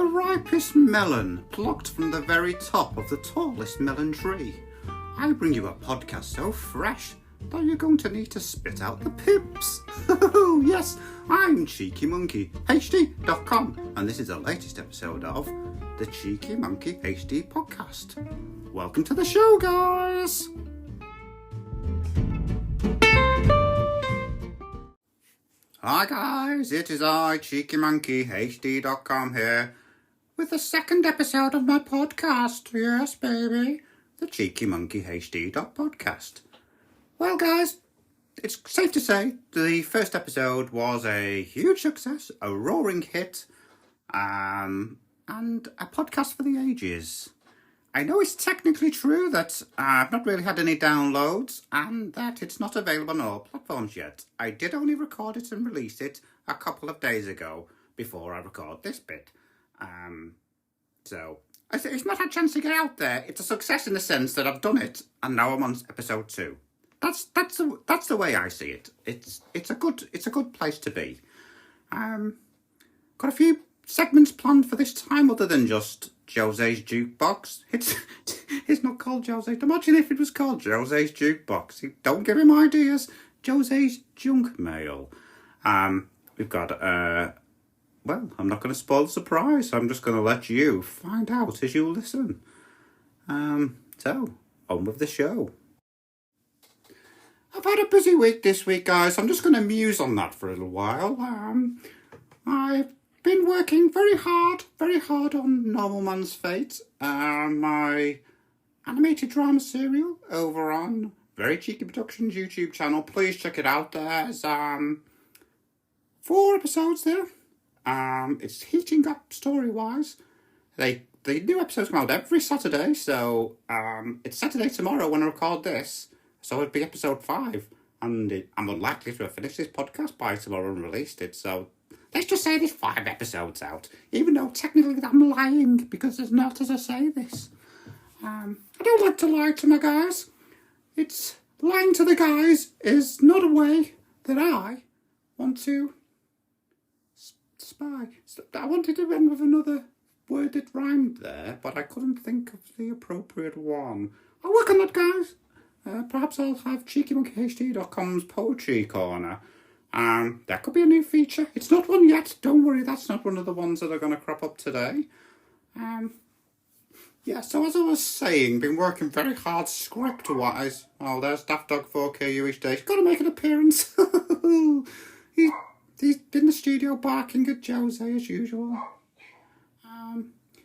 the ripest melon plucked from the very top of the tallest melon tree. I bring you a podcast so fresh that you're going to need to spit out the pips. Yes, I'm Cheeky Monkey, HD.com, and this is the latest episode of the Cheeky Monkey HD podcast. Welcome to the show, guys. Hi guys, it is I, Cheeky Monkey, HD.com here, with the second episode of my podcast. Yes, baby, the Cheeky Monkey HD podcast. Well, guys, it's safe to say the first episode was a huge success, a roaring hit, and a podcast for the ages. I know it's technically true that I've not really had any downloads and that it's not available on all platforms yet. I did only record it and release it a couple of days ago before I record this bit. So it's not had a chance to get out there. It's a success in the sense that I've done it and now I'm on episode 2. That's the way I see it. It's a good place to be. Got a few segments planned for this time other than just Jose's Jukebox. It's not called Jose's. Imagine if it was called Jose's Jukebox. Don't give him ideas. Jose's Junk Mail. We've got well, I'm not going to spoil the surprise. I'm just going to let you find out as you listen. So on with the show. I've had a busy week this week, guys. I'm just going to muse on that for a little while. I've been working very hard on Normal Man's Fate, my animated drama serial over on Very Cheeky Productions YouTube channel. Please check it out. There's 4 episodes there. It's heating up story-wise. The new episodes come out every Saturday, so it's Saturday tomorrow when I record this, so it'll be episode 5, and I'm unlikely to have finished this podcast by tomorrow and released it, so let's just say there's 5 episodes out, even though technically I'm lying, because there's not as I say this. I don't like to lie to my guys. It's lying to the guys is not a way that I want to spy. I wanted to end with another word that rhymed there, but I couldn't think of the appropriate one. I'll work on that, guys. Perhaps I'll have CheekyMonkeyHD.com's Poetry Corner. That could be a new feature. It's not one yet. Don't worry, that's not one of the ones that are going to crop up today. Yeah, so as I was saying, been working very hard script-wise. Oh, there's Daft Dog 4KU each day. He's got to make an appearance. He's in the studio barking at Jose as usual.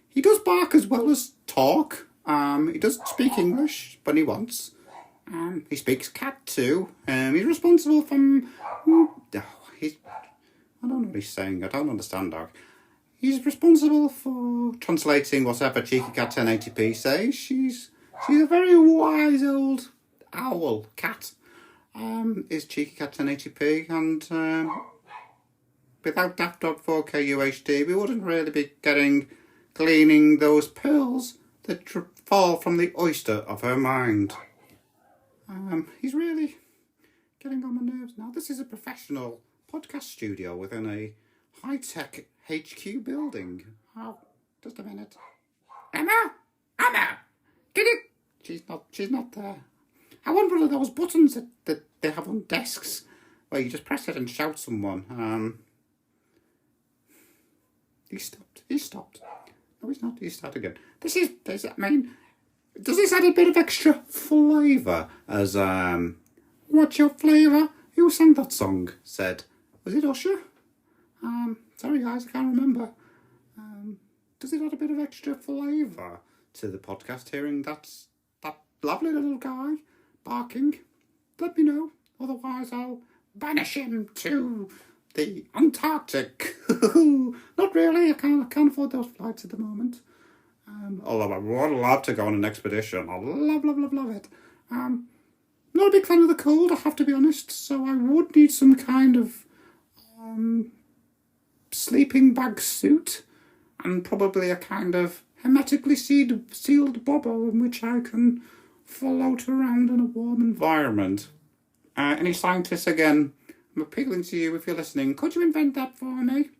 He does bark as well as talk. He does speak English when he wants. He speaks cat too. He's responsible for... I don't know what he's saying. I don't understand, dog. He's responsible for translating whatever Cheeky Cat 1080p says. She's a very wise old owl cat. Is Cheeky Cat 1080p, and without Daft Dog 4K UHD, we wouldn't really be gleaning those pearls that fall from the oyster of her mind. He's really getting on my nerves now. This is a professional podcast studio within a high-tech HQ building. Oh, just a minute. Emma! Get it? She's not there. I want one of those buttons that they have on desks where you just press it and shout someone. He stopped. No, he's not. He started again. Does this add a bit of extra flavour as, what's your flavour? Who sang that song? Said, was it Usher? Sorry guys, I can't remember. Does it add a bit of extra flavour to the podcast hearing that lovely little guy barking? Let me know, otherwise I'll banish him to the Antarctic. Not really, I can't afford those flights at the moment. Although I would love to go on an expedition. I love it. Not a big fan of the cold, I have to be honest, so I would need some kind of sleeping bag suit and probably a kind of hermetically sealed bubble in which I can float around in a warm environment. Any scientists, again, I'm appealing to you if you're listening. Could you invent that for me?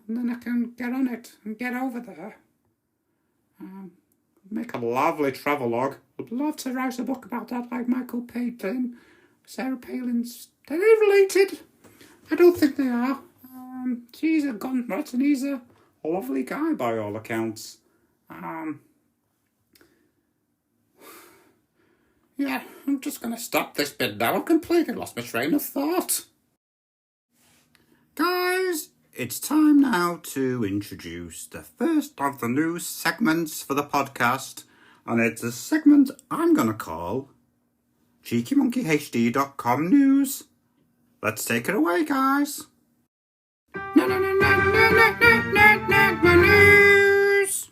and then I can get on it and get over there. Make a lovely travelogue. I'd love to write a book about that, like Michael Palin, Sarah Palin's. Are they related? I don't think they are. She's a gunrat and he's a lovely guy by all accounts. Yeah, I'm just going to stop this bit now. I've completely lost my train of thought. Guys, it's time now to introduce the first of the news segments for the podcast. And it's a segment I'm going to call CheekyMonkeyHD.com News. Let's take it away, guys. News.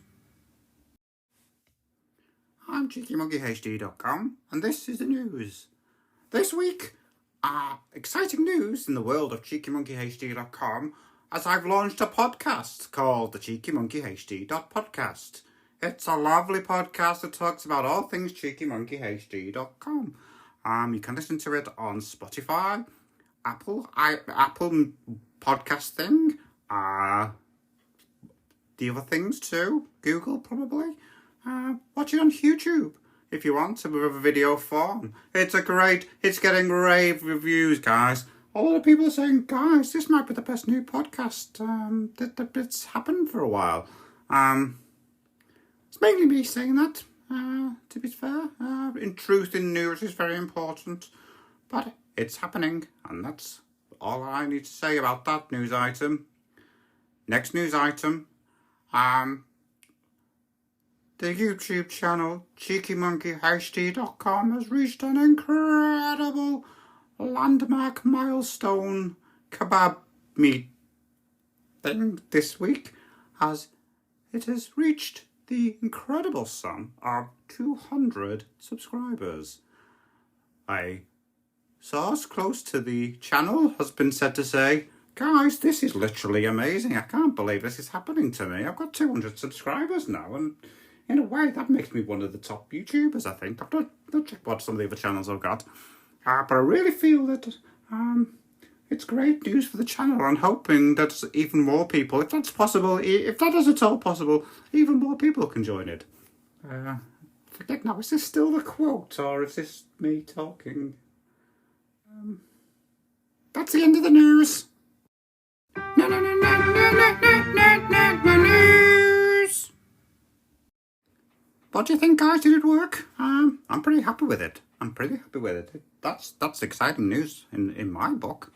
I'm CheekyMonkeyHD.com, and this is the news. This week, exciting news in the world of CheekyMonkeyHD.com, as I've launched a podcast called the CheekyMonkeyHD.podcast. It's a lovely podcast that talks about all things CheekyMonkeyHD.com. You can listen to it on Spotify, Apple podcast thing, the other things too, Google probably. Watch it on YouTube if you want to, with a video form. It's getting rave reviews, guys. A lot of people are saying, guys, this might be the best new podcast that's happened for a while. It's mainly me saying that, to be fair. In truth, in news is very important. But it's happening, and that's all I need to say about that news item. Next news item. The YouTube channel CheekyMonkeyHD.com has reached an incredible landmark milestone kebab meat thing this week, as it has reached the incredible sum of 200 subscribers. A source close to the channel has been said to say, guys, this is literally amazing. I can't believe this is happening to me. I've got 200 subscribers now, and in a way, that makes me one of the top YouTubers, I think. I've got to check what some of the other channels I've got. But I really feel that it's great news for the channel. I'm hoping that even more people, if that's possible, if that is at all possible, even more people can join it. Forget now, is this still the quote, or is this me talking? That's the end of the news. News. What do you think, guys? Did it work? I'm pretty happy with it. That's exciting news in my book,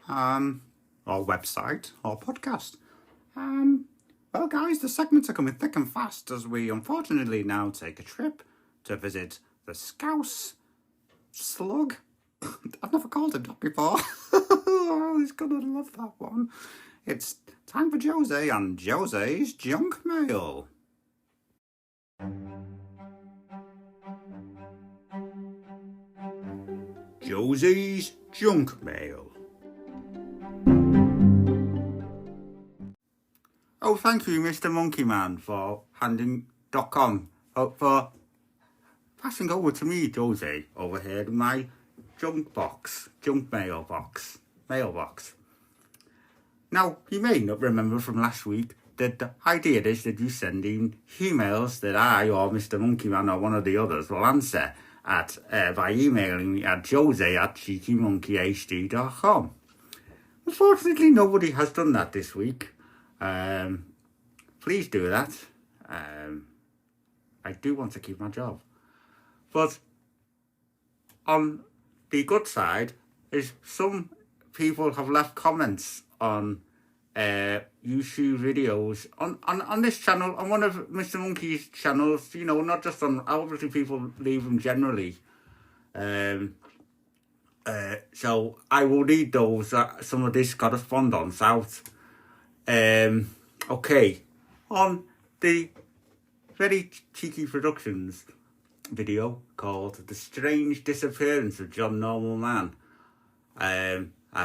or website, or podcast. Well, guys, the segments are coming thick and fast as we unfortunately now take a trip to visit the Scouse Slug. I've never called him that before. Oh, he's gonna love that one. It's time for Jose and Jose's Junk Mail. Josie's Junk Mail. Oh, thank you, Mr. Monkey Man, for for passing over to me, Josie, over here in my junk mailbox. Now, you may not remember from last week that the idea is that you send in emails that I or Mr. Monkey Man or one of the others will answer at by emailing me at jose@cheekymonkeysd.com. Unfortunately, nobody has done that this week. Please do that. I do want to keep my job. But on the good side is some people have left comments on YouTube videos on this channel, on one of Mr. Monkey's channels, you know, not just on, obviously people leave them generally. So I will read those, some of this correspondence out. Okay, on the very cheeky productions video called The Strange Disappearance of John Normal Man,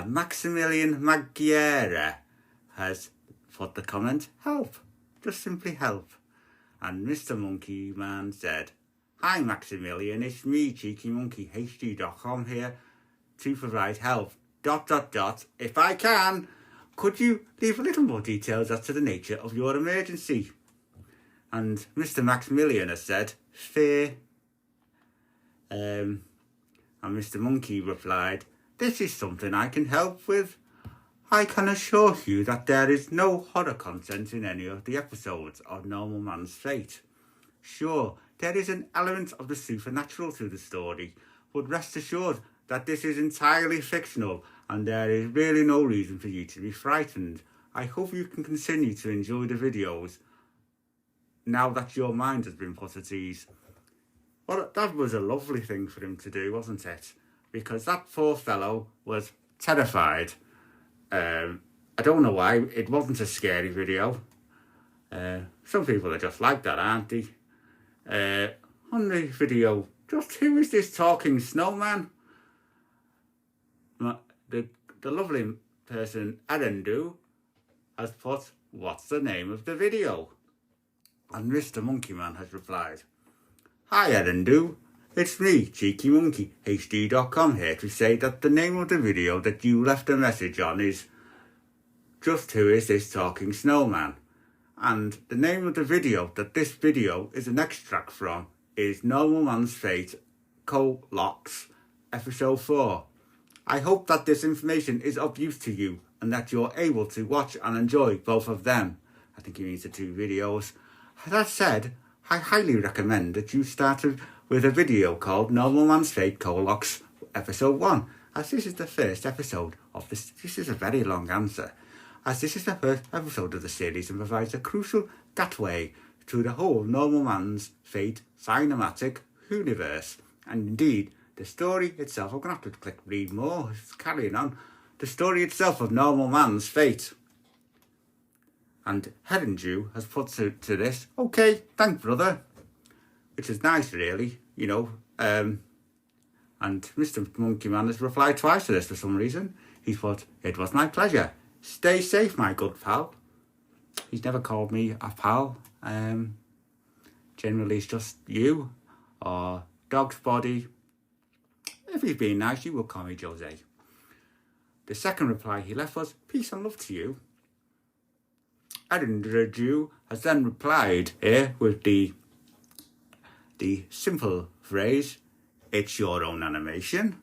Maximilian Magiera has put the comment, help, just simply help. And Mr. Monkey Man said, hi Maximilian, it's me, CheekyMonkeyHD.com here to provide help, ... if I can. could you leave a little more details as to the nature of your emergency? And Mr. Maximilian has said, fair. And Mr. Monkey replied, this is something I can help with. I can assure you that there is no horror content in any of the episodes of Normal Man's Fate. Sure, there is an element of the supernatural to the story, but rest assured that this is entirely fictional and there is really no reason for you to be frightened. I hope you can continue to enjoy the videos now that your mind has been put at ease. Well, that was a lovely thing for him to do, wasn't it? Because that poor fellow was terrified. I don't know why. It wasn't a scary video. Some people are just like that, aren't they? On the video, just who is this talking snowman? The lovely person, Ep2, has put, what's the name of the video? And Mr. Monkey Man has replied, hi Ep2, it's me, Cheeky Monkey, HD.com here to say that the name of the video that you left a message on is Just Who Is This Talking Snowman? And the name of the video that this video is an extract from is Normal Man's Fate, Colocks, Episode 4. I hope that this information is of use to you and that you're able to watch and enjoy both of them. I think he means the two videos. That said, I highly recommend that you start with a video called Normal Man's Fate, Colocks, Episode 1, as this is the first episode of this. This is a very long answer, as this is the first episode of the series and provides a crucial gateway to the whole Normal Man's Fate cinematic universe. And indeed, the story itself, I'm going to have to click read more, it's carrying on. The story itself of Normal Man's Fate. And Ep2 has put to this, okay, thanks brother. Which is nice really, you know. And Mr. Monkey Man has replied twice to this for some reason. He's put, it was my pleasure. Stay safe, my good pal. He's never called me a pal. Generally, it's just you or Dog's Body. If he's being nice, you will call me Jose. The second reply he left was, peace and love to you. Ep2 has then replied here with the simple phrase, it's your own animation.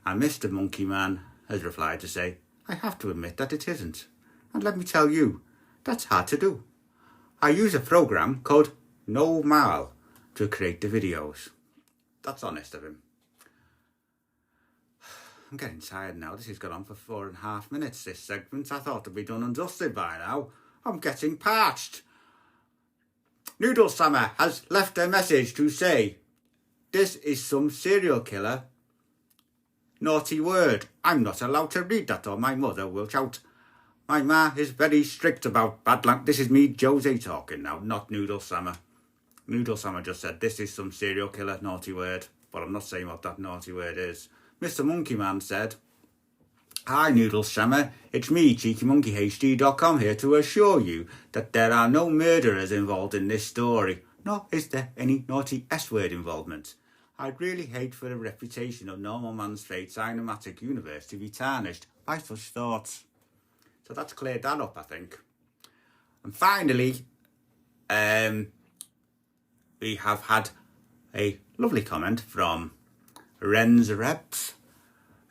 And Mr. Monkey Man has replied to say, I have to admit that it isn't. And let me tell you, that's hard to do. I use a program called Normal to create the videos. That's honest of him. I'm getting tired now. This has gone on for 4.5 minutes, this segment. I thought it'd be done and dusted by now. I'm getting parched. Noodle Summer has left a message to say, this is some serial killer. Naughty word. I'm not allowed to read that or my mother will shout. My ma is very strict about bad language. This is me, Jose, talking now, not Noodle Summer. Noodle Summer just said, this is some serial killer, naughty word. But I'm not saying what that naughty word is. Mr. Monkey Man said, hi Noodle Summer, it's me, Cheeky Monkey HD.com here to assure you that there are no murderers involved in this story, nor is there any naughty S-word involvement. I'd really hate for the reputation of Normal Man's Fate cinematic universe to be tarnished by such thoughts. So that's cleared that up, I think. And finally, we have had a lovely comment from laurels,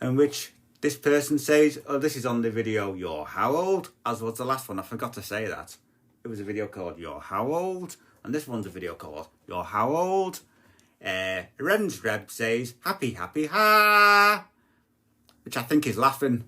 in which this person says, oh, this is on the video You're How Old, as was the last one. I forgot to say that. It was a video called You're How Old, and this one's a video called You're How Old. Laurels says, happy, happy, ha, which I think is laughing.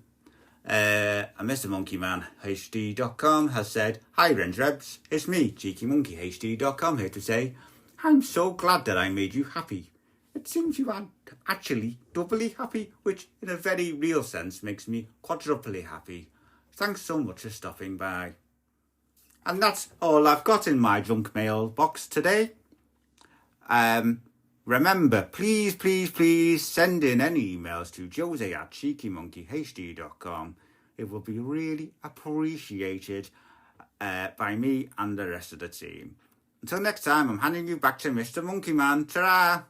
And Mr. Monkey Man HD.com has said, hi Laurels, it's me, Cheeky Monkey HD.com here to say, I'm so glad that I made you happy. It seems you are actually doubly happy, which in a very real sense makes me quadruply happy. Thanks so much for stopping by. And that's all I've got in my junk mail box today. Remember, please send in any emails to jose@cheekymonkeYHD.com. It will be really appreciated by me and the rest of the team. Until next time, I'm handing you back to Mr. Monkey Man. Ta-ra!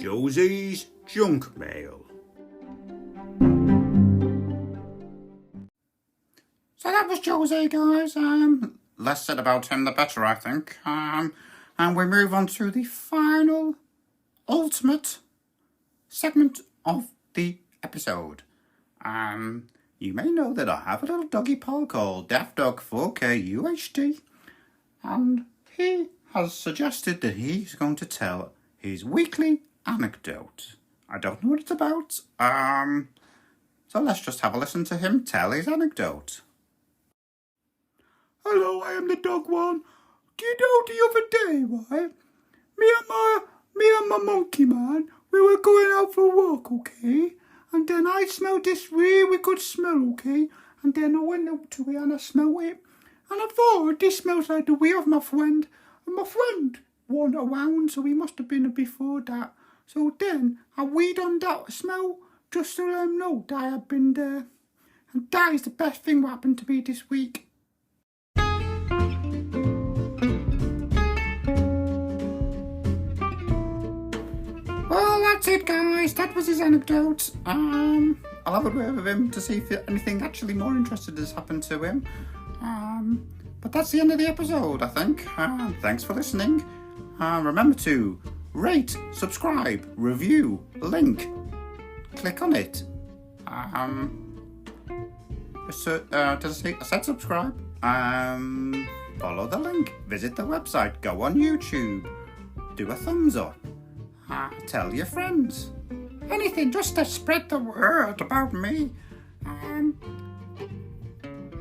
Jose's junk mail. So that was Jose, guys. Less said about him, the better, I think. And we move on to the final, ultimate segment of the episode. You may know that I have a little doggy pal called Deaf Dog 4K UHD, and he has suggested that he's going to tell his weekly anecdote. I don't know what it's about, so let's just have a listen to him tell his anecdote. Hello, I am the dog one. Do you know the other day, right? Me and my monkey man, we were going out for a walk, okay? And then I smelled this really good smell, okay? And then I went up to it and I smelled it. And I thought, this smells like the wee of my friend. And my friend wasn't around, so he must have been before that. So then I weed on that smell just to let him know that I had been there. And that is the best thing that happened to me this week. Well, that's it, guys. That was his anecdote. I'll have a word with him to see if anything actually more interesting has happened to him. But that's the end of the episode, I think. Thanks for listening. Remember to rate, subscribe, review, link. Click on it. Did I said subscribe? Follow the link. Visit the website. Go on YouTube. Do a thumbs up. Tell your friends. Anything just to spread the word about me. And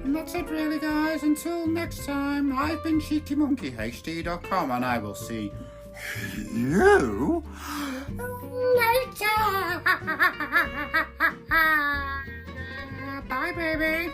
that's it really, guys. Until next time, I've been CheekyMonkeyHD.com, and I will see you later. Bye, baby.